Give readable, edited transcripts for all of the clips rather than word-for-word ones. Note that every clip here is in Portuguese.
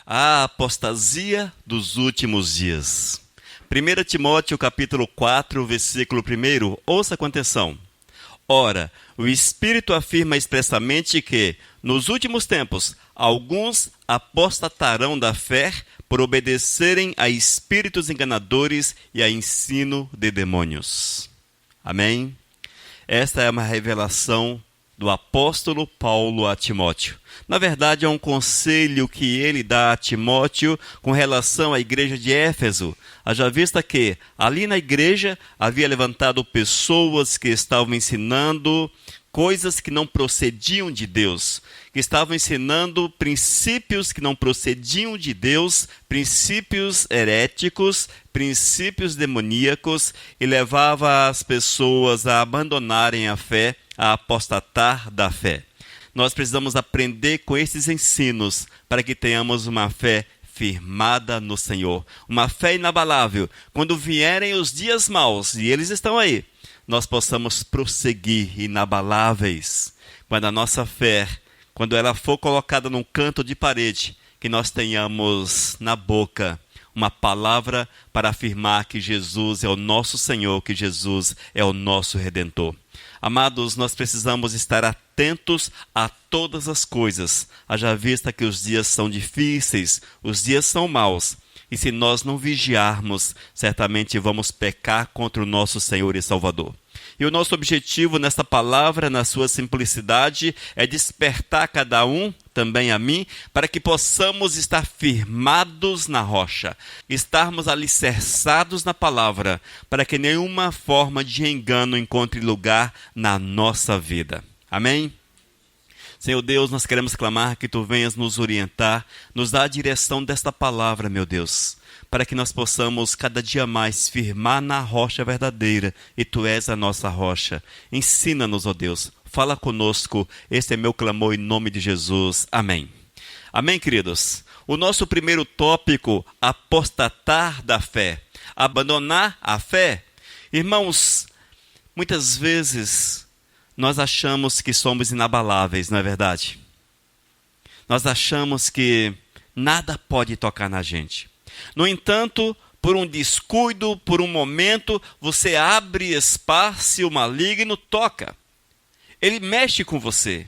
A apostasia dos últimos dias. 1 Timóteo capítulo 4, versículo 1, ouça com atenção. Ora, o Espírito afirma expressamente que, nos últimos tempos, alguns apostatarão da fé por obedecerem a espíritos enganadores e a ensino de demônios. Amém? Esta é uma revelação do apóstolo Paulo a Timóteo. Na verdade, é um conselho que ele dá a Timóteo com relação à igreja de Éfeso. Haja vista que ali na igreja havia levantado pessoas que estavam ensinando coisas que não procediam de Deus, que estavam ensinando princípios que não procediam de Deus, princípios heréticos, princípios demoníacos, e levava as pessoas a abandonarem a fé, a apostatar da fé. Nós precisamos aprender com esses ensinos para que tenhamos uma fé firmada no Senhor, uma fé inabalável. Quando vierem os dias maus, e eles estão aí, nós possamos prosseguir inabaláveis. Quando a nossa fé, quando ela for colocada num canto de parede, que nós tenhamos na boca uma palavra para afirmar que Jesus é o nosso Senhor, que Jesus é o nosso Redentor. Amados, nós precisamos estar atentos a todas as coisas, haja vista que os dias são difíceis, os dias são maus, e se nós não vigiarmos, certamente vamos pecar contra o nosso Senhor e Salvador. E o nosso objetivo nesta palavra, na sua simplicidade, é despertar cada um, também a mim, para que possamos estar firmados na rocha, estarmos alicerçados na palavra, para que nenhuma forma de engano encontre lugar na nossa vida. Amém? Senhor Deus, nós queremos clamar que Tu venhas nos orientar, nos dar a direção desta palavra, meu Deus, para que nós possamos cada dia mais firmar na rocha verdadeira, e Tu és a nossa rocha. Ensina-nos, ó Deus, fala conosco, este é meu clamor em nome de Jesus. Amém. Amém, queridos? O nosso primeiro tópico, apostatar da fé, abandonar a fé. Irmãos, muitas vezes nós achamos que somos inabaláveis, não é verdade? Nós achamos que nada pode tocar na gente. No entanto, por um descuido, por um momento, você abre espaço e o maligno toca. Ele mexe com você.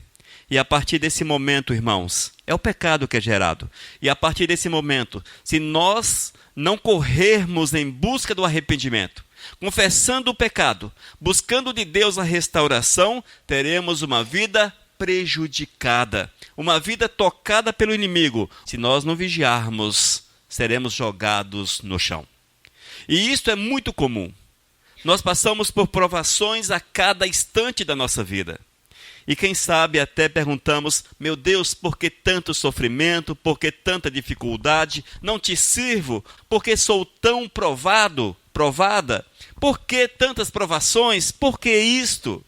E a partir desse momento, irmãos, é o pecado que é gerado. E a partir desse momento, se nós não corrermos em busca do arrependimento, confessando o pecado, buscando de Deus a restauração, teremos uma vida prejudicada, uma vida tocada pelo inimigo. Se nós não vigiarmos, seremos jogados no chão. E isto é muito comum. Nós passamos por provações a cada instante da nossa vida. E quem sabe até perguntamos, meu Deus, por que tanto sofrimento, por que tanta dificuldade? Não te sirvo, porque sou tão provada? Por que tantas provações? Por que isto?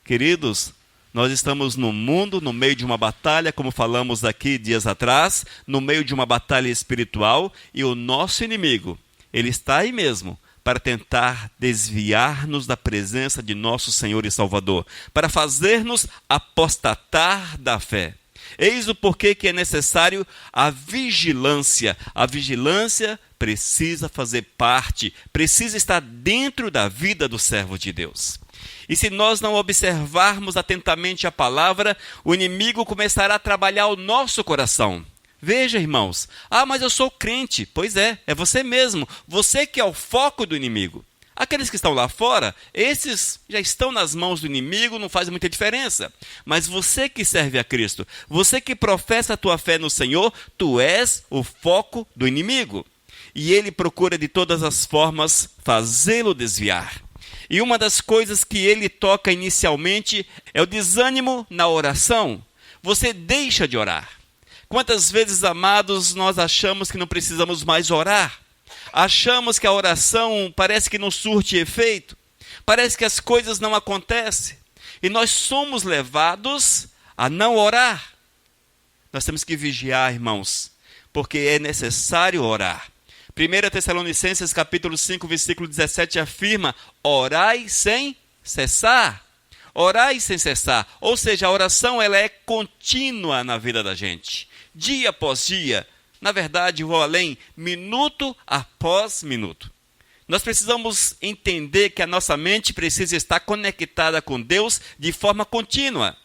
Queridos, nós estamos no mundo, no meio de uma batalha, como falamos aqui dias atrás, no meio de uma batalha espiritual, e o nosso inimigo, ele está aí mesmo, para tentar desviar-nos da presença de nosso Senhor e Salvador, para fazer-nos apostatar da fé. Eis o porquê que é necessário a vigilância. A vigilância precisa fazer parte, precisa estar dentro da vida do servo de Deus. E se nós não observarmos atentamente a palavra, o inimigo começará a trabalhar o nosso coração. Veja, irmãos, mas eu sou crente. Pois é você mesmo, você que é o foco do inimigo. Aqueles que estão lá fora, esses já estão nas mãos do inimigo, não faz muita diferença. Mas você que serve a Cristo, você que professa a tua fé no Senhor, tu és o foco do inimigo. E ele procura de todas as formas fazê-lo desviar. E uma das coisas que ele toca inicialmente é o desânimo na oração. Você deixa de orar. Quantas vezes, amados, nós achamos que não precisamos mais orar? Achamos que a oração parece que não surte efeito. Parece que as coisas não acontecem. E nós somos levados a não orar. Nós temos que vigiar, irmãos, porque é necessário orar. 1 Tessalonicenses capítulo 5, versículo 17 afirma, orai sem cessar. Orai sem cessar. Ou seja, a oração ela é contínua na vida da gente. Dia após dia, Na verdade, vou além, minuto após minuto. Nós precisamos entender que a nossa mente precisa estar conectada com Deus de forma contínua.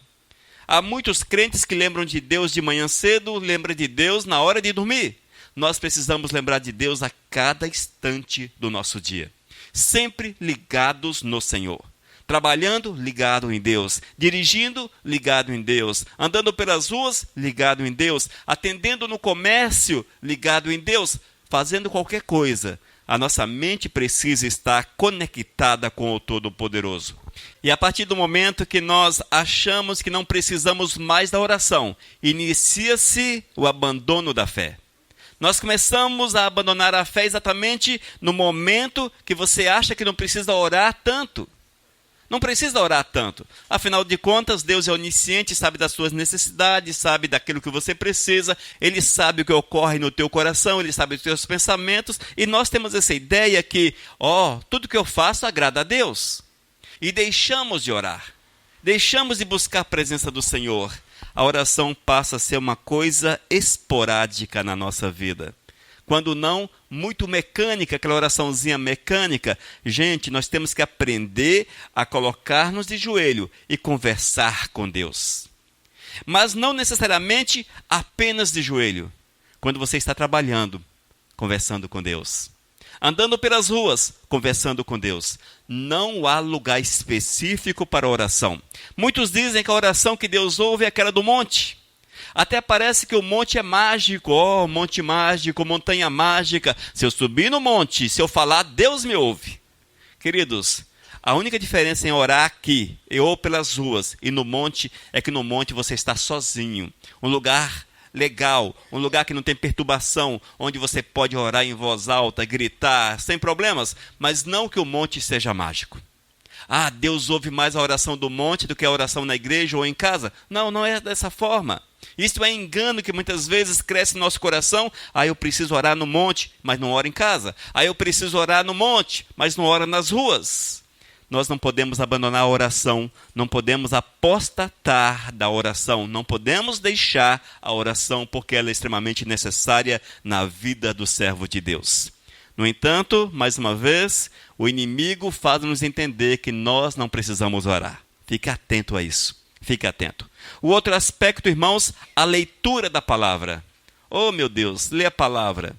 Há muitos crentes que lembram de Deus de manhã cedo, lembram de Deus na hora de dormir. Nós precisamos lembrar de Deus a cada instante do nosso dia. Sempre ligados no Senhor. Trabalhando, ligado em Deus. Dirigindo, ligado em Deus. Andando pelas ruas, ligado em Deus. Atendendo no comércio, ligado em Deus. Fazendo qualquer coisa. A nossa mente precisa estar conectada com o Todo-Poderoso. E a partir do momento que nós achamos que não precisamos mais da oração, inicia-se o abandono da fé. Nós começamos a abandonar a fé exatamente no momento que você acha que não precisa orar tanto. Não precisa orar tanto. Afinal de contas, Deus é onisciente, sabe das suas necessidades, sabe daquilo que você precisa. Ele sabe o que ocorre no teu coração, Ele sabe dos teus pensamentos. E nós temos essa ideia que, tudo que eu faço agrada a Deus. E deixamos de orar. Deixamos de buscar a presença do Senhor. A oração passa a ser uma coisa esporádica na nossa vida. Quando não, muito mecânica, aquela oraçãozinha mecânica. Gente, nós temos que aprender a colocar-nos de joelho e conversar com Deus. Mas não necessariamente apenas de joelho. Quando você está trabalhando, conversando com Deus. Andando pelas ruas, conversando com Deus. Não há lugar específico para a oração. Muitos dizem que a oração que Deus ouve é aquela do monte. Até parece que o monte é mágico, monte mágico, montanha mágica. Se eu subir no monte, se eu falar, Deus me ouve. Queridos, a única diferença em orar aqui, ou pelas ruas, e no monte, é que no monte você está sozinho. Um lugar legal, um lugar que não tem perturbação, onde você pode orar em voz alta, gritar, sem problemas, mas não que o monte seja mágico. Deus ouve mais a oração do monte do que a oração na igreja ou em casa. Não, não é dessa forma. Isso é engano que muitas vezes cresce no nosso coração. Eu preciso orar no monte, mas não oro em casa. Eu preciso orar no monte, mas não oro nas ruas. Nós não podemos abandonar a oração, não podemos apostatar da oração, não podemos deixar a oração porque ela é extremamente necessária na vida do servo de Deus. No entanto, mais uma vez, o inimigo faz-nos entender que nós não precisamos orar. Fique atento a isso. Fique atento. O outro aspecto, irmãos, a leitura da palavra. Meu Deus, lê a palavra.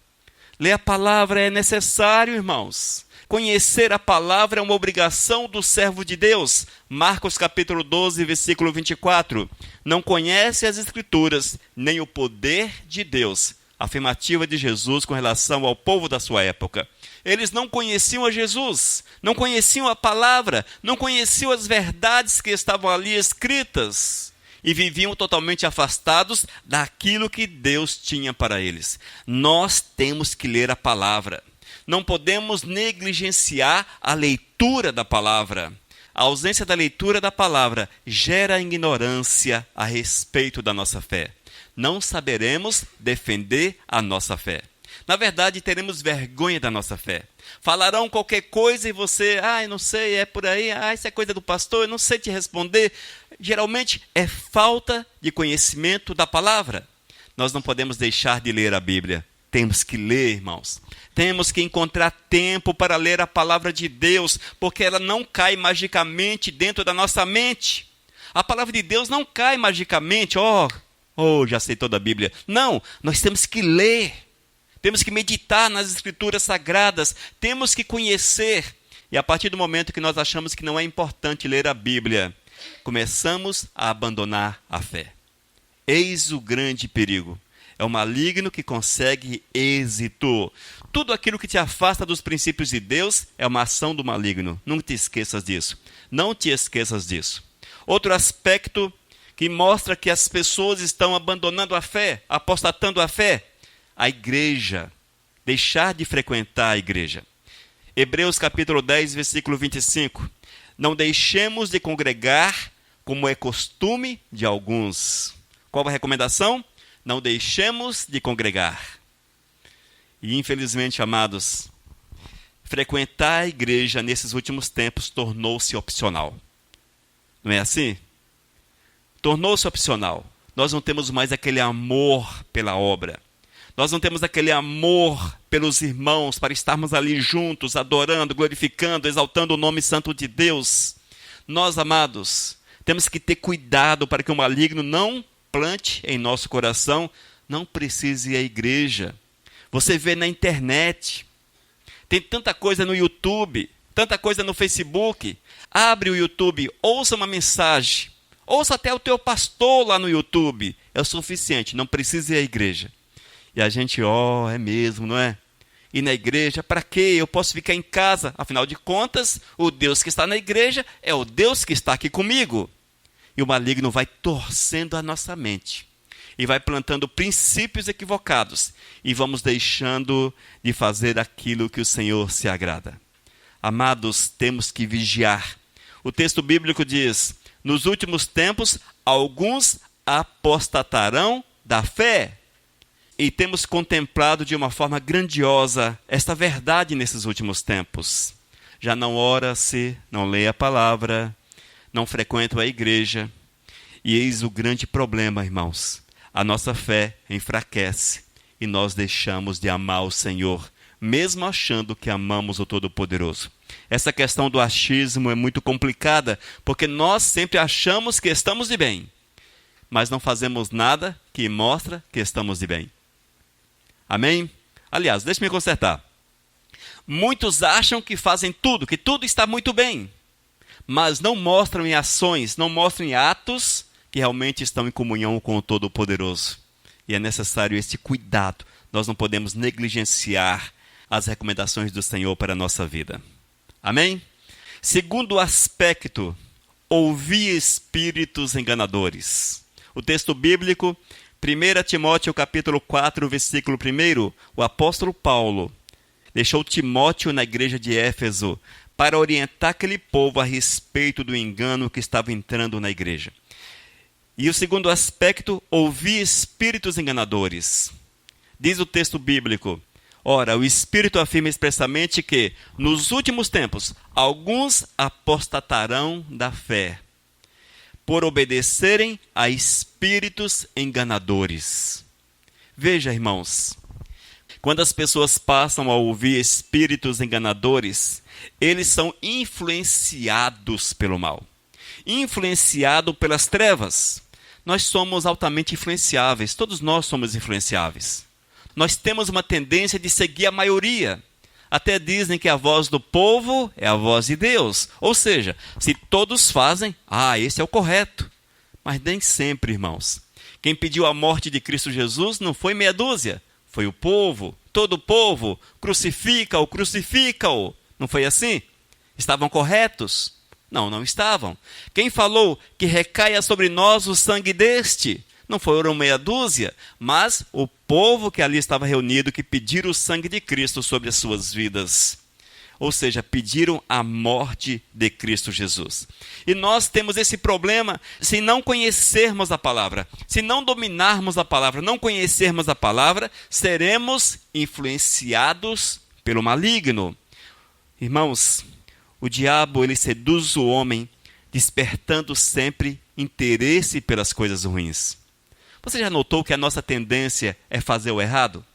Ler a palavra é necessário, irmãos. Conhecer a palavra é uma obrigação do servo de Deus. Marcos capítulo 12, versículo 24. Não conhece as Escrituras, nem o poder de Deus. Afirmativa de Jesus com relação ao povo da sua época. Eles não conheciam a Jesus, não conheciam a palavra, não conheciam as verdades que estavam ali escritas e viviam totalmente afastados daquilo que Deus tinha para eles. Nós temos que ler a palavra. Não podemos negligenciar a leitura da palavra. A ausência da leitura da palavra gera ignorância a respeito da nossa fé. Não saberemos defender a nossa fé. Na verdade, teremos vergonha da nossa fé. Falarão qualquer coisa e você, eu não sei, é por aí, isso é coisa do pastor, eu não sei te responder. Geralmente é falta de conhecimento da palavra. Nós não podemos deixar de ler a Bíblia. Temos que ler, irmãos. Temos que encontrar tempo para ler a palavra de Deus, porque ela não cai magicamente dentro da nossa mente. A palavra de Deus não cai magicamente, já sei toda a Bíblia. Não, nós temos que ler. Temos que meditar nas Escrituras Sagradas. Temos que conhecer. E a partir do momento que nós achamos que não é importante ler a Bíblia, começamos a abandonar a fé. Eis o grande perigo. É o maligno que consegue êxito. Tudo aquilo que te afasta dos princípios de Deus é uma ação do maligno. Não te esqueças disso. Não te esqueças disso. Outro aspecto que mostra que as pessoas estão abandonando a fé, apostatando a fé, a igreja. Deixar de frequentar a igreja. Hebreus capítulo 10, versículo 25. Não deixemos de congregar como é costume de alguns. Qual a recomendação? Não deixemos de congregar. E infelizmente, amados, frequentar a igreja nesses últimos tempos tornou-se opcional. Não é assim? Tornou-se opcional. Nós não temos mais aquele amor pela obra. Nós não temos aquele amor pelos irmãos para estarmos ali juntos, adorando, glorificando, exaltando o nome santo de Deus. Nós, amados, temos que ter cuidado para que o maligno não plante em nosso coração, não precise ir à igreja. Você vê na internet, tem tanta coisa no YouTube, tanta coisa no Facebook. Abre o YouTube, ouça uma mensagem, ouça até o teu pastor lá no YouTube. É o suficiente, não precisa ir à igreja. E a gente, é mesmo, não é? Ir na igreja, para quê? Eu posso ficar em casa. Afinal de contas, o Deus que está na igreja é o Deus que está aqui comigo. E o maligno vai torcendo a nossa mente. E vai plantando princípios equivocados. E vamos deixando de fazer aquilo que o Senhor se agrada. Amados, temos que vigiar. O texto bíblico diz, nos últimos tempos, alguns apostatarão da fé. E temos contemplado de uma forma grandiosa esta verdade nesses últimos tempos. Já não ora-se, não lê a palavra, não frequentam a igreja. E eis o grande problema, irmãos. A nossa fé enfraquece e nós deixamos de amar o Senhor, mesmo achando que amamos o Todo-Poderoso. Essa questão do achismo é muito complicada, porque nós sempre achamos que estamos de bem, mas não fazemos nada que mostra que estamos de bem. Amém? Aliás, deixe-me consertar. Muitos acham que fazem tudo, que tudo está muito bem, mas não mostram em ações, não mostram em atos que realmente estão em comunhão com o Todo-Poderoso. E é necessário esse cuidado. Nós não podemos negligenciar as recomendações do Senhor para a nossa vida. Amém? Segundo aspecto, ouvir espíritos enganadores. O texto bíblico, 1 Timóteo capítulo 4, versículo 1, o apóstolo Paulo deixou Timóteo na igreja de Éfeso para orientar aquele povo a respeito do engano que estava entrando na igreja. E o segundo aspecto, ouvir espíritos enganadores. Diz o texto bíblico, ora, o Espírito afirma expressamente que, nos últimos tempos, alguns apostatarão da fé, por obedecerem a espíritos enganadores. Veja, irmãos, quando as pessoas passam a ouvir espíritos enganadores, eles são influenciados pelo mal, influenciados pelas trevas. Nós somos altamente influenciáveis, todos nós somos influenciáveis. Nós temos uma tendência de seguir a maioria. Até dizem que a voz do povo é a voz de Deus. Ou seja, se todos fazem, esse é o correto. Mas nem sempre, irmãos. Quem pediu a morte de Cristo Jesus não foi meia dúzia. Foi o povo, todo o povo. Crucifica-o, crucifica-o. Não foi assim? Estavam corretos? Não, não estavam. Quem falou que recaia sobre nós o sangue deste? Não foram meia dúzia, mas o povo que ali estava reunido, que pediram o sangue de Cristo sobre as suas vidas. Ou seja, pediram a morte de Cristo Jesus. E nós temos esse problema se não conhecermos a palavra. Se não dominarmos a palavra, não conhecermos a palavra, seremos influenciados pelo maligno. Irmãos, o diabo ele seduz o homem, despertando sempre interesse pelas coisas ruins. Você já notou que a nossa tendência é fazer o errado?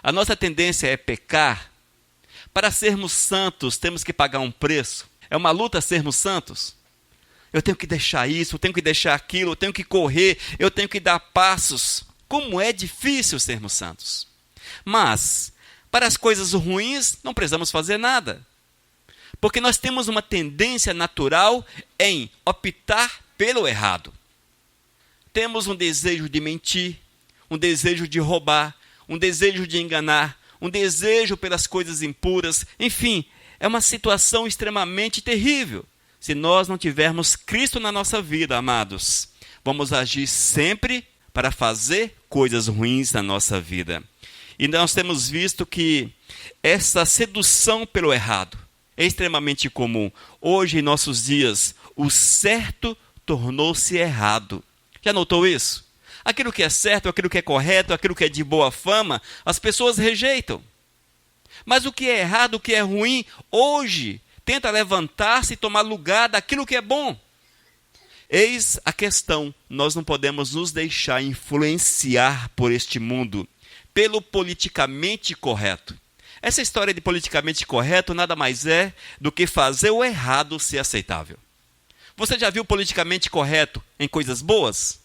A nossa tendência é pecar. Para sermos santos, temos que pagar um preço. É uma luta sermos santos. Eu tenho que deixar isso, eu tenho que deixar aquilo, eu tenho que correr, eu tenho que dar passos. Como é difícil sermos santos. Mas, para as coisas ruins, não precisamos fazer nada. Porque nós temos uma tendência natural em optar pelo errado. Temos um desejo de mentir, um desejo de roubar, um desejo de enganar, um desejo pelas coisas impuras. Enfim, é uma situação extremamente terrível. Se nós não tivermos Cristo na nossa vida, amados, vamos agir sempre para fazer coisas ruins na nossa vida. E nós temos visto que essa sedução pelo errado é extremamente comum. Hoje, em nossos dias, o certo tornou-se errado. Já notou isso? Aquilo que é certo, aquilo que é correto, aquilo que é de boa fama, as pessoas rejeitam. Mas o que é errado, o que é ruim, hoje tenta levantar-se e tomar lugar daquilo que é bom. Eis a questão, nós não podemos nos deixar influenciar por este mundo, pelo politicamente correto. Essa história de politicamente correto nada mais é do que fazer o errado ser aceitável. Você já viu politicamente correto em coisas boas?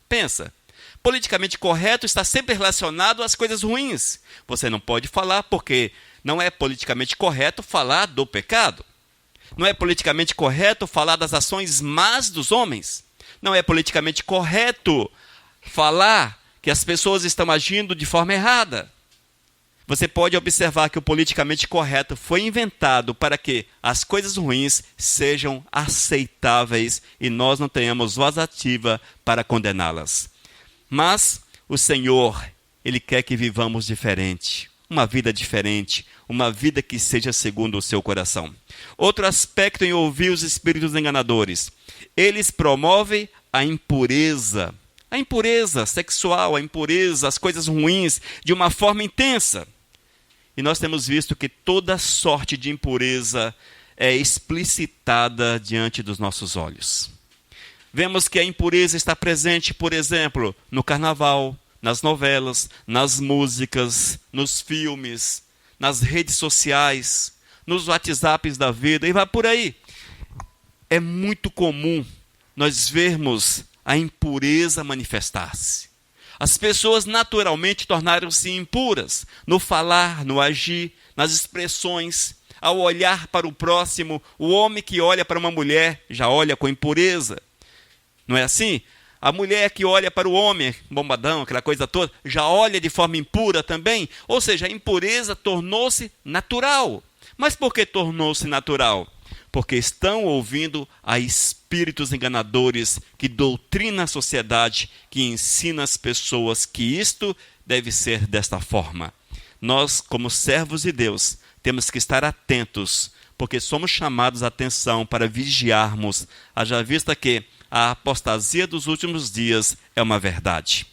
Pensa, politicamente correto está sempre relacionado às coisas ruins. Você não pode falar porque não é politicamente correto falar do pecado. Não é politicamente correto falar das ações más dos homens. Não é politicamente correto falar que as pessoas estão agindo de forma errada. Você pode observar que o politicamente correto foi inventado para que as coisas ruins sejam aceitáveis e nós não tenhamos voz ativa para condená-las. Mas o Senhor, Ele quer que vivamos diferente, uma vida diferente, uma vida que seja segundo o seu coração. Outro aspecto em ouvir os espíritos enganadores, eles promovem a impureza sexual, a impureza, as coisas ruins, de uma forma intensa. E nós temos visto que toda sorte de impureza é explicitada diante dos nossos olhos. Vemos que a impureza está presente, por exemplo, no carnaval, nas novelas, nas músicas, nos filmes, nas redes sociais, nos WhatsApps da vida, e vai por aí. É muito comum nós vermos a impureza manifestar-se. As pessoas naturalmente tornaram-se impuras no falar, no agir, nas expressões. Ao olhar para o próximo, o homem que olha para uma mulher já olha com impureza. Não é assim? A mulher que olha para o homem, bombadão, aquela coisa toda, já olha de forma impura também. Ou seja, a impureza tornou-se natural. Mas por que tornou-se natural? Porque estão ouvindo a espíritos enganadores que doutrinam a sociedade, que ensina as pessoas que isto deve ser desta forma. Nós, como servos de Deus, temos que estar atentos, porque somos chamados a atenção para vigiarmos, haja vista que a apostasia dos últimos dias é uma verdade.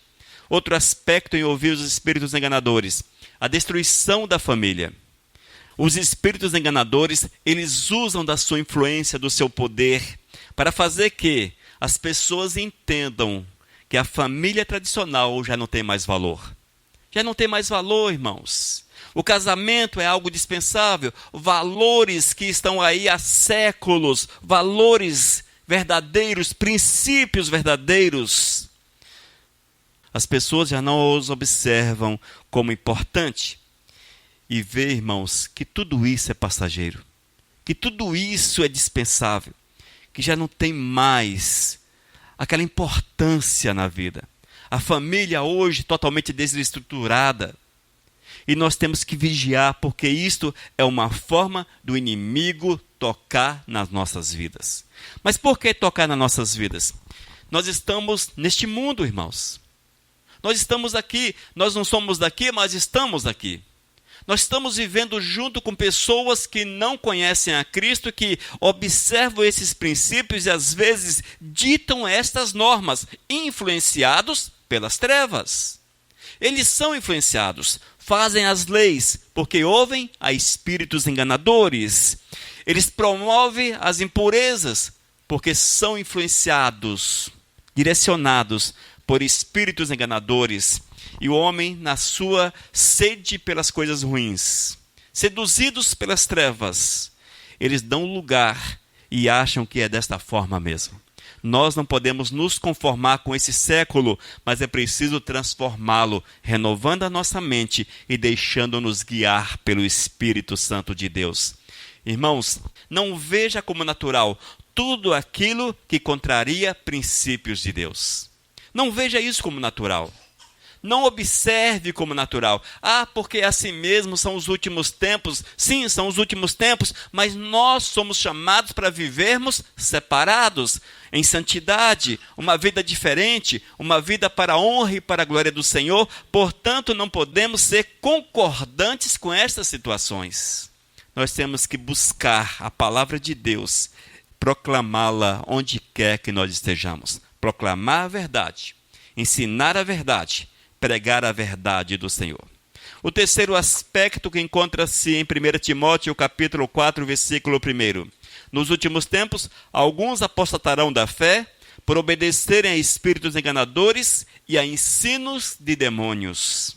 Outro aspecto em ouvir os espíritos enganadores, a destruição da família. Os espíritos enganadores, eles usam da sua influência, do seu poder, para fazer que as pessoas entendam que a família tradicional já não tem mais valor. Já não tem mais valor, irmãos. O casamento é algo dispensável. Valores que estão aí há séculos, valores verdadeiros, princípios verdadeiros. As pessoas já não os observam como importante. E vê, irmãos, que tudo isso é passageiro, que tudo isso é dispensável, que já não tem mais aquela importância na vida. A família hoje totalmente desestruturada. E nós temos que vigiar, porque isto é uma forma do inimigo tocar nas nossas vidas. Mas por que tocar nas nossas vidas? Nós estamos neste mundo, irmãos. Nós estamos aqui, nós não somos daqui, mas estamos aqui. Nós estamos vivendo junto com pessoas que não conhecem a Cristo, que observam esses princípios e às vezes ditam estas normas, influenciados pelas trevas. Eles são influenciados, fazem as leis, porque ouvem a espíritos enganadores. Eles promovem as impurezas, porque são influenciados, direcionados por espíritos enganadores. E o homem, na sua sede pelas coisas ruins, seduzidos pelas trevas, eles dão lugar e acham que é desta forma mesmo. Nós não podemos nos conformar com esse século, mas é preciso transformá-lo, renovando a nossa mente e deixando-nos guiar pelo Espírito Santo de Deus. Irmãos, não veja como natural tudo aquilo que contraria princípios de Deus. Não veja isso como natural. Não observe como natural. Porque assim mesmo são os últimos tempos. Sim, são os últimos tempos, mas nós somos chamados para vivermos separados, em santidade, uma vida diferente, uma vida para a honra e para a glória do Senhor. Portanto, não podemos ser concordantes com estas situações. Nós temos que buscar a palavra de Deus, proclamá-la onde quer que nós estejamos. Proclamar a verdade, ensinar a verdade, pregar a verdade do Senhor. O terceiro aspecto que encontra-se em 1 Timóteo, capítulo 4, versículo 1. Nos últimos tempos, alguns apostatarão da fé por obedecerem a espíritos enganadores e a ensinos de demônios.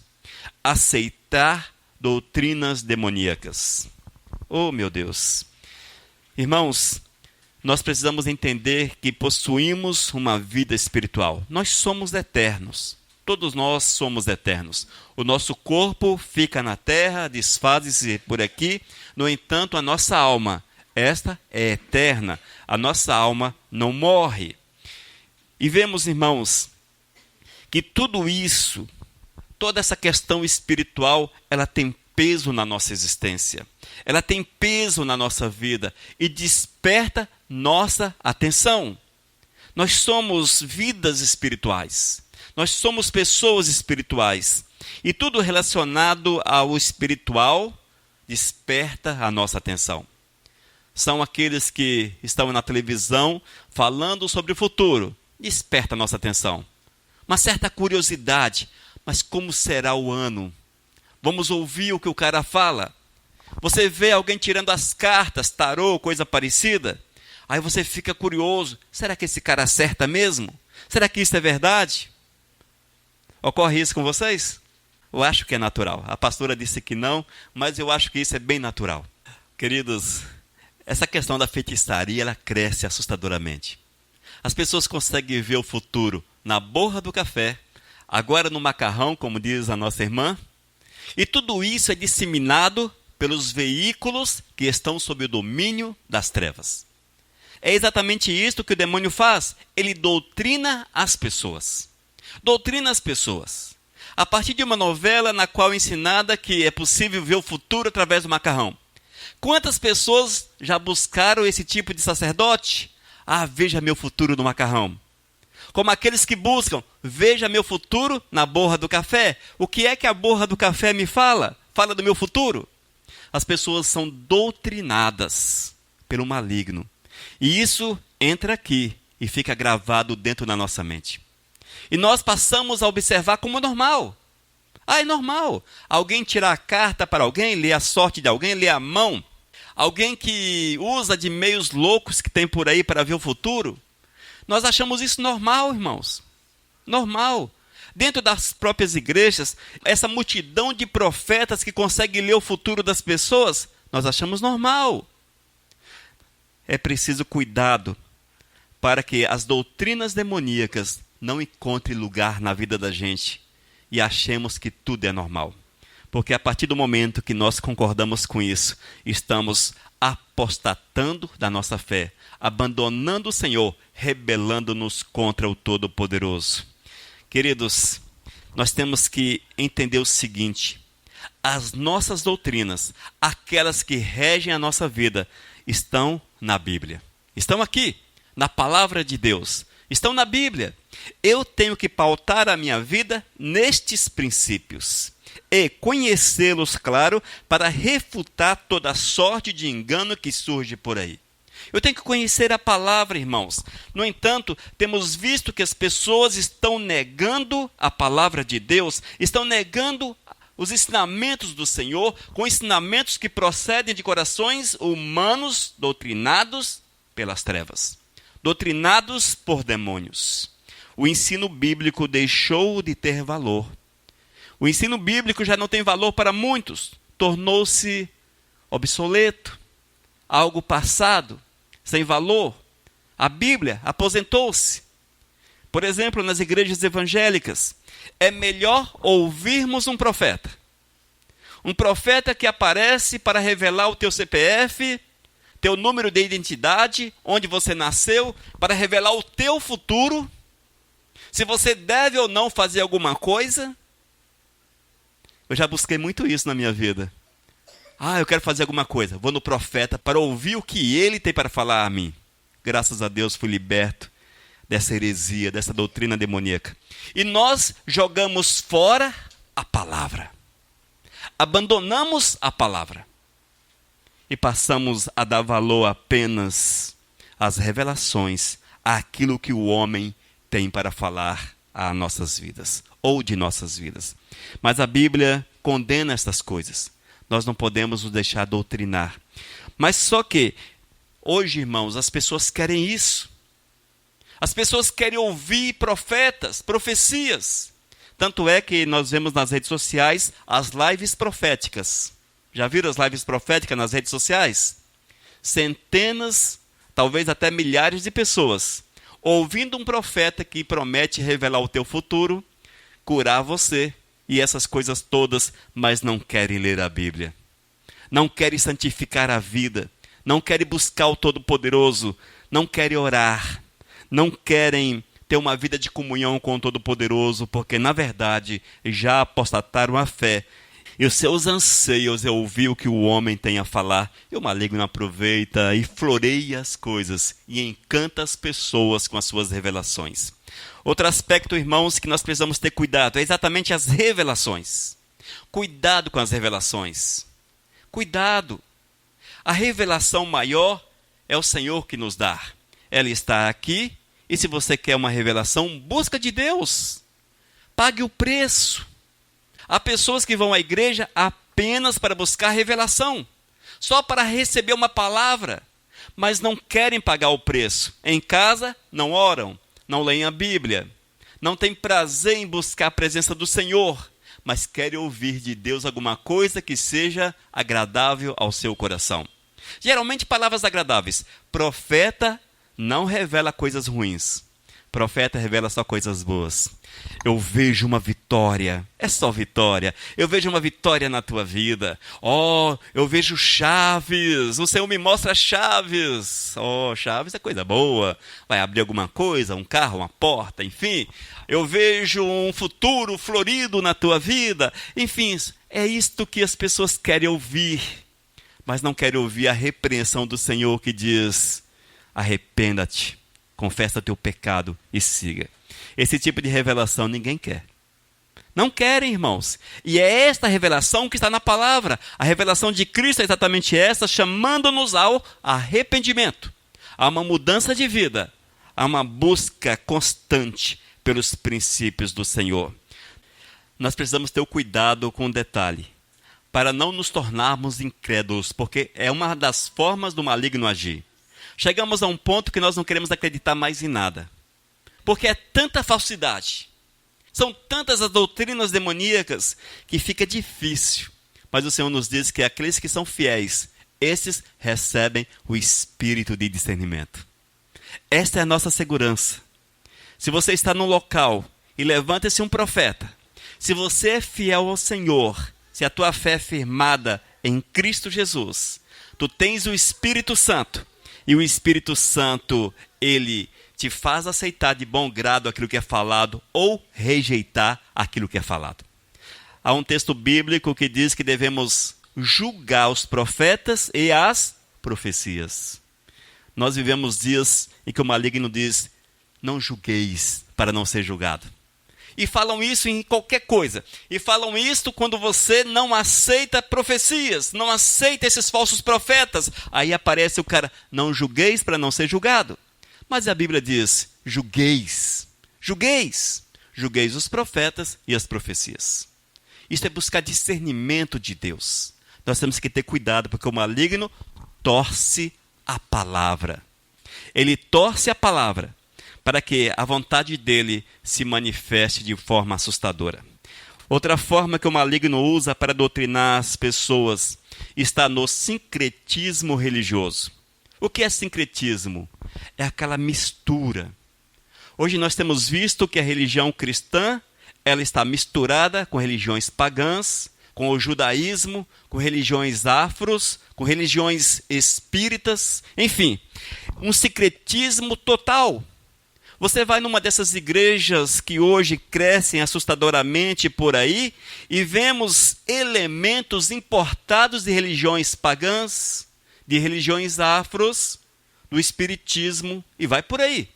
aceitar doutrinas demoníacas. Oh, meu Deus! Irmãos, nós precisamos entender que possuímos uma vida espiritual. Nós somos eternos. Todos nós somos eternos. O nosso corpo fica na terra, desfaz-se por aqui. No entanto, a nossa alma, esta é eterna. A nossa alma não morre. E vemos, irmãos, que tudo isso, toda essa questão espiritual, ela tem peso na nossa existência. Ela tem peso na nossa vida e desperta nossa atenção. Nós somos vidas espirituais. Nós somos pessoas espirituais. E tudo relacionado ao espiritual desperta a nossa atenção. São aqueles que estão na televisão falando sobre o futuro. Desperta a nossa atenção. Uma certa curiosidade. Mas como será o ano? Vamos ouvir o que o cara fala. Você vê alguém tirando as cartas, tarô, coisa parecida. Aí você fica curioso. Será que esse cara acerta mesmo? Será que isso é verdade? Ocorre isso com vocês? Eu acho que é natural. A pastora disse que não, mas eu acho que isso é bem natural. Queridos, essa questão da feitiçaria, ela cresce assustadoramente. As pessoas conseguem ver o futuro na borra do café, agora no macarrão, como diz a nossa irmã, e tudo isso é disseminado pelos veículos que estão sob o domínio das trevas. É exatamente isso que o demônio faz. Ele doutrina as pessoas. Doutrina as pessoas. A partir de uma novela na qual é ensinada que é possível ver o futuro através do macarrão. Quantas pessoas já buscaram esse tipo de sacerdote? Ah, veja meu futuro no macarrão. Como aqueles que buscam, veja meu futuro na borra do café. O que é que a borra do café me fala? Fala do meu futuro. As pessoas são doutrinadas pelo maligno. E isso entra aqui e fica gravado dentro da nossa mente. E nós passamos a observar como normal. Ah, é normal. Alguém tirar a carta para alguém, ler a sorte de alguém, ler a mão. Alguém que usa de meios loucos que tem por aí para ver o futuro. Nós achamos isso normal, irmãos. Normal. Dentro das próprias igrejas, essa multidão de profetas que consegue ler o futuro das pessoas, nós achamos normal. É preciso cuidado para que as doutrinas demoníacas não encontrem lugar na vida da gente e achemos que tudo é normal. Porque a partir do momento que nós concordamos com isso, estamos apostatando da nossa fé, abandonando o Senhor, rebelando-nos contra o Todo-Poderoso. Queridos, nós temos que entender o seguinte: as nossas doutrinas, aquelas que regem a nossa vida, estão na Bíblia. Estão aqui, na Palavra de Deus. Estão na Bíblia. Eu tenho que pautar a minha vida nestes princípios e conhecê-los, claro, para refutar toda sorte de engano que surge por aí. Eu tenho que conhecer a palavra, irmãos. No entanto, temos visto que as pessoas estão negando a palavra de Deus, estão negando os ensinamentos do Senhor, com ensinamentos que procedem de corações humanos doutrinados pelas trevas, doutrinados por demônios. O ensino bíblico deixou de ter valor. O ensino bíblico já não tem valor para muitos, tornou-se obsoleto, algo passado, sem valor. A Bíblia aposentou-se. Por exemplo, nas igrejas evangélicas, é melhor ouvirmos um profeta. Um profeta que aparece para revelar o teu CPF, teu número de identidade, onde você nasceu, para revelar o teu futuro, se você deve ou não fazer alguma coisa. Eu já busquei muito isso na minha vida. Ah, eu quero fazer alguma coisa. Vou no profeta para ouvir o que ele tem para falar a mim. Graças a Deus fui liberto dessa heresia, dessa doutrina demoníaca. E nós jogamos fora a palavra. Abandonamos a palavra. E passamos a dar valor apenas às revelações, àquilo que o homem tem para falar a nossas vidas, ou de nossas vidas. Mas a Bíblia condena estas coisas. Nós não podemos nos deixar doutrinar. Mas só que, hoje, irmãos, as pessoas querem isso. As pessoas querem ouvir profetas, profecias. Tanto é que nós vemos nas redes sociais as lives proféticas. Já viram as lives proféticas nas redes sociais? Centenas, talvez até milhares de pessoas ouvindo um profeta que promete revelar o teu futuro, curar você e essas coisas todas, mas não querem ler a Bíblia. Não querem santificar a vida, não querem buscar o Todo-Poderoso, não querem orar, não querem ter uma vida de comunhão com o Todo-Poderoso, porque na verdade já apostataram a fé. E os seus anseios é ouvir o que o homem tem a falar. E o maligno aproveita e floreia as coisas e encanta as pessoas com as suas revelações. Outro aspecto, irmãos, que nós precisamos ter cuidado é exatamente as revelações. Cuidado com as revelações. Cuidado. A revelação maior é o Senhor que nos dá. Ela está aqui e se você quer uma revelação, busca de Deus. Pague o preço. Há pessoas que vão à igreja apenas para buscar revelação, só para receber uma palavra, mas não querem pagar o preço. Em casa, não oram, não leem a Bíblia, não têm prazer em buscar a presença do Senhor, mas querem ouvir de Deus alguma coisa que seja agradável ao seu coração. Geralmente, palavras agradáveis. Profeta não revela coisas ruins. Profeta revela só coisas boas. Eu vejo uma vitória, é só vitória. Eu vejo uma vitória na tua vida. Eu vejo chaves, o Senhor me mostra chaves. Chaves é coisa boa. Vai abrir alguma coisa, um carro, uma porta, enfim. Eu vejo um futuro florido na tua vida. Enfim, é isto que as pessoas querem ouvir. Mas não querem ouvir a repreensão do Senhor que diz: arrependa-te. Confessa teu pecado e siga. Esse tipo de revelação ninguém quer. Não querem, irmãos. E é esta revelação que está na palavra. A revelação de Cristo é exatamente essa, chamando-nos ao arrependimento, a uma mudança de vida, a uma busca constante pelos princípios do Senhor. Nós precisamos ter o cuidado com o detalhe, para não nos tornarmos incrédulos, porque é uma das formas do maligno agir. Chegamos a um ponto que nós não queremos acreditar mais em nada. Porque é tanta falsidade. São tantas as doutrinas demoníacas que fica difícil. Mas o Senhor nos diz que aqueles que são fiéis, esses recebem o espírito de discernimento. Esta é a nossa segurança. Se você está num local e levanta-se um profeta, se você é fiel ao Senhor, se a tua fé é firmada em Cristo Jesus, tu tens o Espírito Santo. E o Espírito Santo, ele te faz aceitar de bom grado aquilo que é falado ou rejeitar aquilo que é falado. Há um texto bíblico que diz que devemos julgar os profetas e as profecias. Nós vivemos dias em que o maligno diz: não julgueis para não ser julgado. E falam isso em qualquer coisa. E falam isto quando você não aceita profecias, não aceita esses falsos profetas. Aí aparece o cara: não julgueis para não ser julgado. Mas a Bíblia diz: julgueis, julgueis. Julgueis os profetas e as profecias. Isso é buscar discernimento de Deus. Nós temos que ter cuidado, porque o maligno torce a palavra. Ele torce a palavra para que a vontade dele se manifeste de forma assustadora. Outra forma que o maligno usa para doutrinar as pessoas está no sincretismo religioso. O que é sincretismo? É aquela mistura. Hoje nós temos visto que a religião cristã, ela está misturada com religiões pagãs, com o judaísmo, com religiões afros, com religiões espíritas, enfim, um sincretismo total. Você vai numa dessas igrejas que hoje crescem assustadoramente por aí e vemos elementos importados de religiões pagãs, de religiões afros, do espiritismo e vai por aí.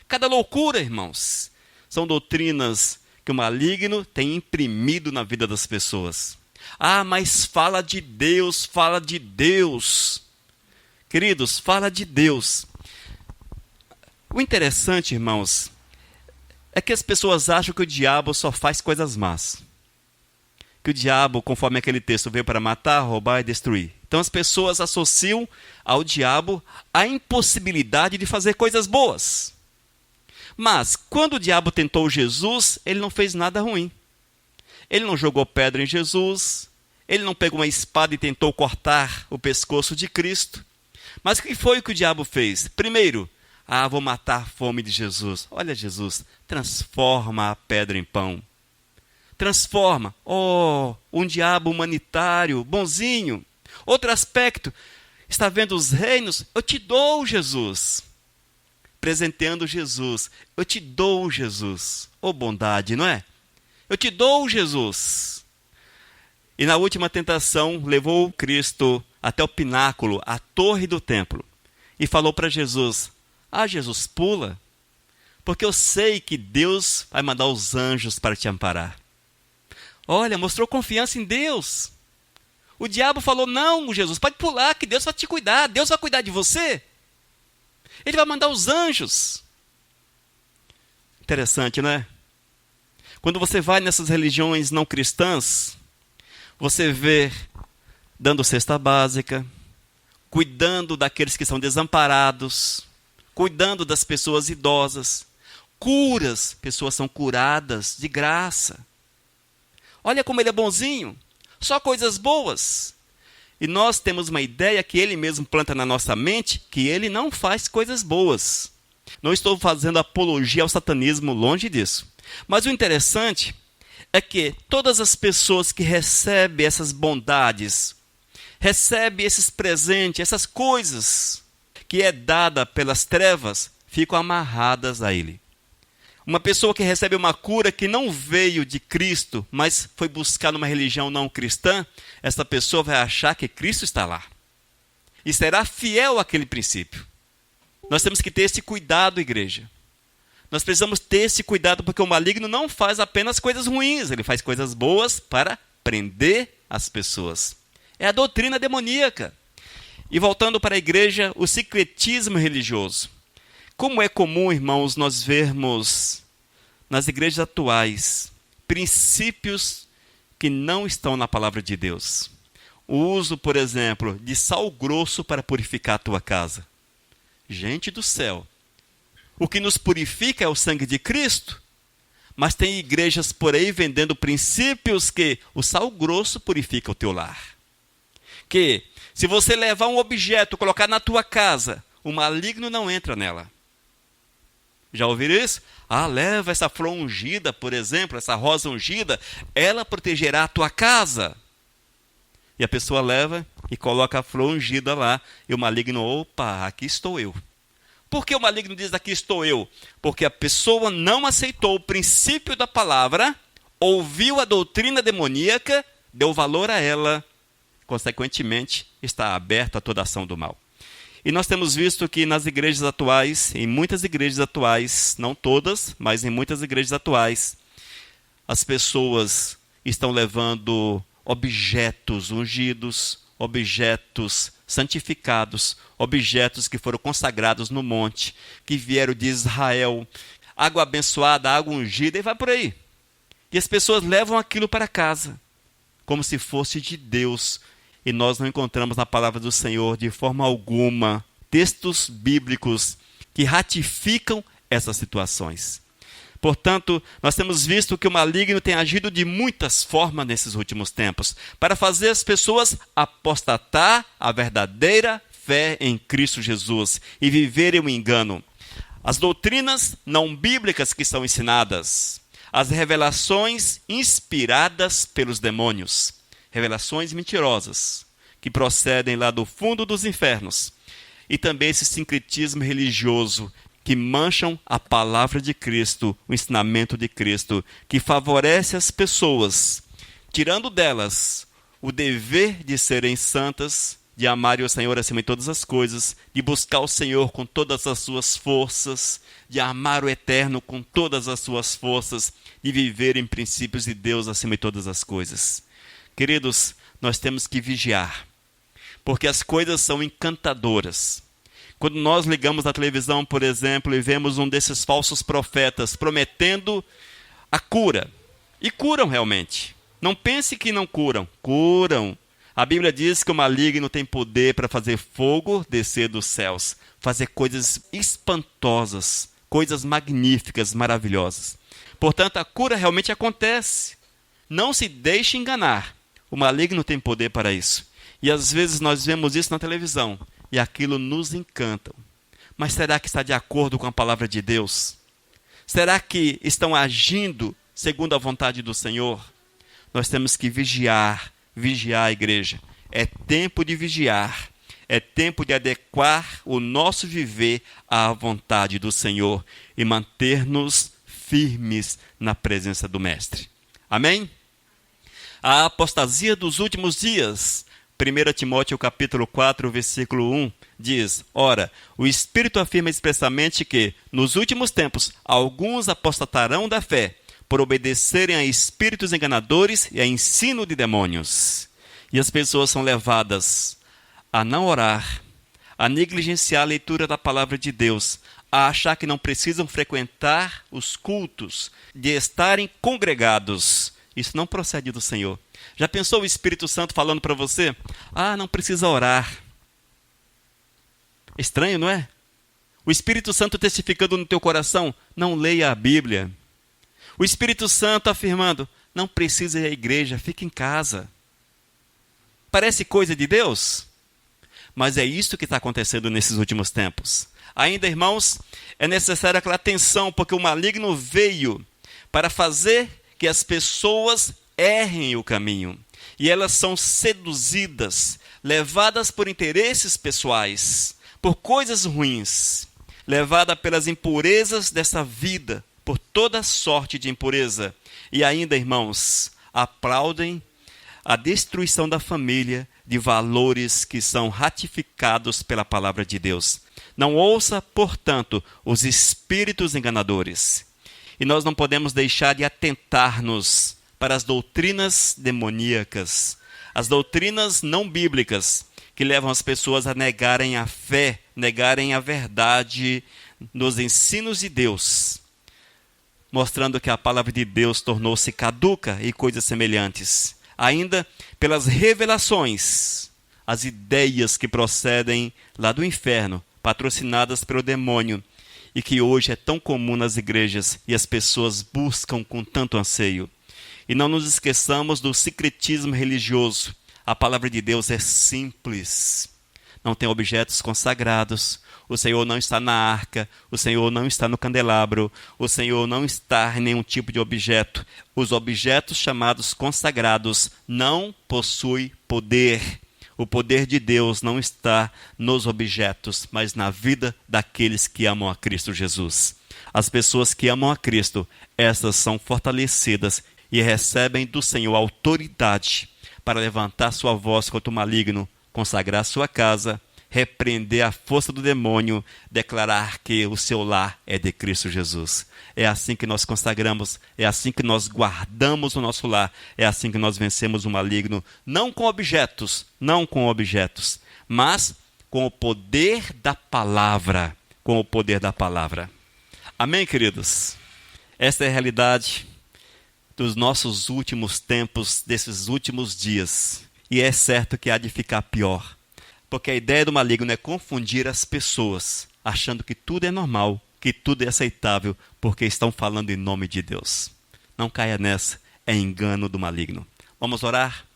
Cada loucura, irmãos. São doutrinas que o maligno tem imprimido na vida das pessoas. Mas fala de Deus, fala de Deus. Queridos, fala de Deus. O interessante, irmãos, é que as pessoas acham que o diabo só faz coisas más. Que o diabo, conforme aquele texto, veio para matar, roubar e destruir. Então as pessoas associam ao diabo a impossibilidade de fazer coisas boas. Mas, quando o diabo tentou Jesus, ele não fez nada ruim. Ele não jogou pedra em Jesus, ele não pegou uma espada e tentou cortar o pescoço de Cristo. Mas o que foi que o diabo fez? Primeiro, vou matar a fome de Jesus. Olha, Jesus, transforma a pedra em pão. Transforma. Um diabo humanitário, bonzinho. Outro aspecto, está vendo os reinos? Eu te dou, Jesus. Presenteando Jesus. Eu te dou, Jesus. Bondade, não é? Eu te dou, Jesus. E na última tentação, levou Cristo até o pináculo, a torre do templo. E falou para Jesus, Jesus, pula. Porque eu sei que Deus vai mandar os anjos para te amparar. Olha, mostrou confiança em Deus. O diabo falou, não, Jesus, pode pular, que Deus vai te cuidar. Deus vai cuidar de você. Ele vai mandar os anjos. Interessante, não é? Quando você vai nessas religiões não cristãs, você vê dando cesta básica, cuidando daqueles que são desamparados, cuidando das pessoas idosas, curas, pessoas são curadas de graça. Olha como ele é bonzinho, só coisas boas. E nós temos uma ideia que ele mesmo planta na nossa mente, que ele não faz coisas boas. Não estou fazendo apologia ao satanismo, longe disso. Mas o interessante é que todas as pessoas que recebem essas bondades, recebem esses presentes, essas coisas que é dada pelas trevas, ficam amarradas a ele. Uma pessoa que recebe uma cura que não veio de Cristo, mas foi buscar numa religião não cristã, essa pessoa vai achar que Cristo está lá. E será fiel àquele princípio. Nós temos que ter esse cuidado, igreja. Nós precisamos ter esse cuidado, porque o maligno não faz apenas coisas ruins, ele faz coisas boas para prender as pessoas. É a doutrina demoníaca. E voltando para a igreja, o sincretismo religioso. Como é comum, irmãos, nós vermos nas igrejas atuais princípios que não estão na palavra de Deus. O uso, por exemplo, de sal grosso para purificar a tua casa. Gente do céu! O que nos purifica é o sangue de Cristo, mas tem igrejas por aí vendendo princípios que o sal grosso purifica o teu lar. Que se você levar um objeto, colocar na tua casa, o maligno não entra nela. Já ouviram isso? Leva essa flor ungida, por exemplo, essa rosa ungida, ela protegerá a tua casa. E a pessoa leva e coloca a flor ungida lá, e o maligno, aqui estou eu. Por que o maligno diz, aqui estou eu? Porque a pessoa não aceitou o princípio da palavra, ouviu a doutrina demoníaca, deu valor a ela, consequentemente, está aberto a toda ação do mal. E nós temos visto que nas igrejas atuais, em muitas igrejas atuais, não todas, mas em muitas igrejas atuais, as pessoas estão levando objetos ungidos, objetos santificados, objetos que foram consagrados no monte, que vieram de Israel, água abençoada, água ungida, e vai por aí. E as pessoas levam aquilo para casa, como se fosse de Deus. E nós não encontramos na palavra do Senhor, de forma alguma, textos bíblicos que ratificam essas situações. Portanto, nós temos visto que o maligno tem agido de muitas formas nesses últimos tempos, para fazer as pessoas apostatar a verdadeira fé em Cristo Jesus e viverem o engano. As doutrinas não bíblicas que são ensinadas, as revelações inspiradas pelos demônios, revelações mentirosas, que procedem lá do fundo dos infernos, e também esse sincretismo religioso, que mancham a palavra de Cristo, o ensinamento de Cristo, que favorece as pessoas, tirando delas o dever de serem santas, de amarem o Senhor acima de todas as coisas, de buscar o Senhor com todas as suas forças, de amar o Eterno com todas as suas forças, de viver em princípios de Deus acima de todas as coisas. Queridos, nós temos que vigiar, porque as coisas são encantadoras. Quando nós ligamos a televisão, por exemplo, e vemos um desses falsos profetas prometendo a cura, e curam realmente. Não pense que não curam, curam. A Bíblia diz que o maligno tem poder para fazer fogo descer dos céus, fazer coisas espantosas, coisas magníficas, maravilhosas. Portanto, a cura realmente acontece. Não se deixe enganar. O maligno tem poder para isso. E às vezes nós vemos isso na televisão e aquilo nos encanta. Mas será que está de acordo com a palavra de Deus? Será que estão agindo segundo a vontade do Senhor? Nós temos que vigiar a igreja. É tempo de vigiar. É tempo de adequar o nosso viver à vontade do Senhor e manter-nos firmes na presença do Mestre. Amém? A apostasia dos últimos dias. 1 Timóteo capítulo 4, versículo 1, diz: Ora, o Espírito afirma expressamente que, nos últimos tempos, alguns apostatarão da fé, por obedecerem a espíritos enganadores e a ensino de demônios. E as pessoas são levadas a não orar, a negligenciar a leitura da palavra de Deus, a achar que não precisam frequentar os cultos, de estarem congregados. Isso não procede do Senhor. Já pensou o Espírito Santo falando para você? Não precisa orar. Estranho, não é? O Espírito Santo testificando no teu coração, não leia a Bíblia. O Espírito Santo afirmando, não precisa ir à igreja, fique em casa. Parece coisa de Deus? Mas é isso que está acontecendo nesses últimos tempos. Ainda, irmãos, é necessária aquela atenção, porque o maligno veio para fazer que as pessoas errem o caminho. E elas são seduzidas, levadas por interesses pessoais, por coisas ruins, levadas pelas impurezas dessa vida, por toda sorte de impureza. E ainda, irmãos, aplaudem a destruição da família, de valores que são ratificados pela palavra de Deus. Não ouça, portanto, os espíritos enganadores. E nós não podemos deixar de atentar-nos para as doutrinas demoníacas, as doutrinas não bíblicas, que levam as pessoas a negarem a fé, negarem a verdade nos ensinos de Deus, mostrando que a palavra de Deus tornou-se caduca e coisas semelhantes. Ainda pelas revelações, as ideias que procedem lá do inferno, patrocinadas pelo demônio, e que hoje é tão comum nas igrejas e as pessoas buscam com tanto anseio. E não nos esqueçamos do secretismo religioso. A palavra de Deus é simples. Não tem objetos consagrados. O Senhor não está na arca. O Senhor não está no candelabro. O Senhor não está em nenhum tipo de objeto. Os objetos chamados consagrados não possuem poder. O poder de Deus não está nos objetos, mas na vida daqueles que amam a Cristo Jesus. As pessoas que amam a Cristo, essas são fortalecidas e recebem do Senhor autoridade para levantar sua voz contra o maligno, consagrar sua casa, repreender a força do demônio, declarar que o seu lar é de Cristo Jesus. É assim que nós consagramos, é assim que nós guardamos o nosso lar, é assim que nós vencemos o maligno, não com objetos, mas com o poder da palavra, Amém, queridos? Esta é a realidade dos nossos últimos tempos, desses últimos dias. E é certo que há de ficar pior. Porque a ideia do maligno é confundir as pessoas, achando que tudo é normal, que tudo é aceitável, porque estão falando em nome de Deus. Não caia nessa, é engano do maligno. Vamos orar?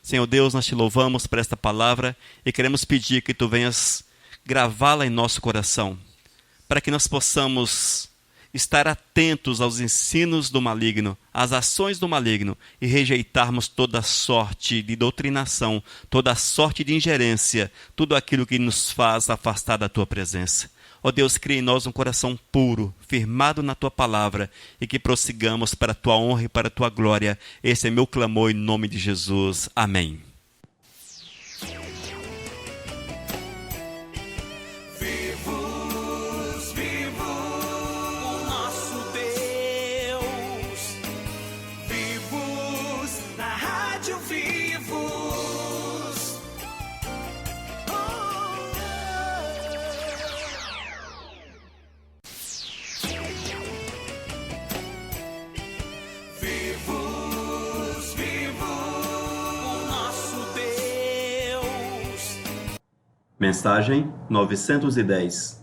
Senhor Deus, nós te louvamos por esta palavra e queremos pedir que tu venhas gravá-la em nosso coração, para que nós possamos estar atentos aos ensinos do maligno, às ações do maligno e rejeitarmos toda sorte de doutrinação, toda sorte de ingerência, tudo aquilo que nos faz afastar da tua presença. Ó Deus, cria em nós um coração puro, firmado na tua palavra e que prossigamos para a tua honra e para a tua glória. Esse é meu clamor em nome de Jesus. Amém. Mensagem 910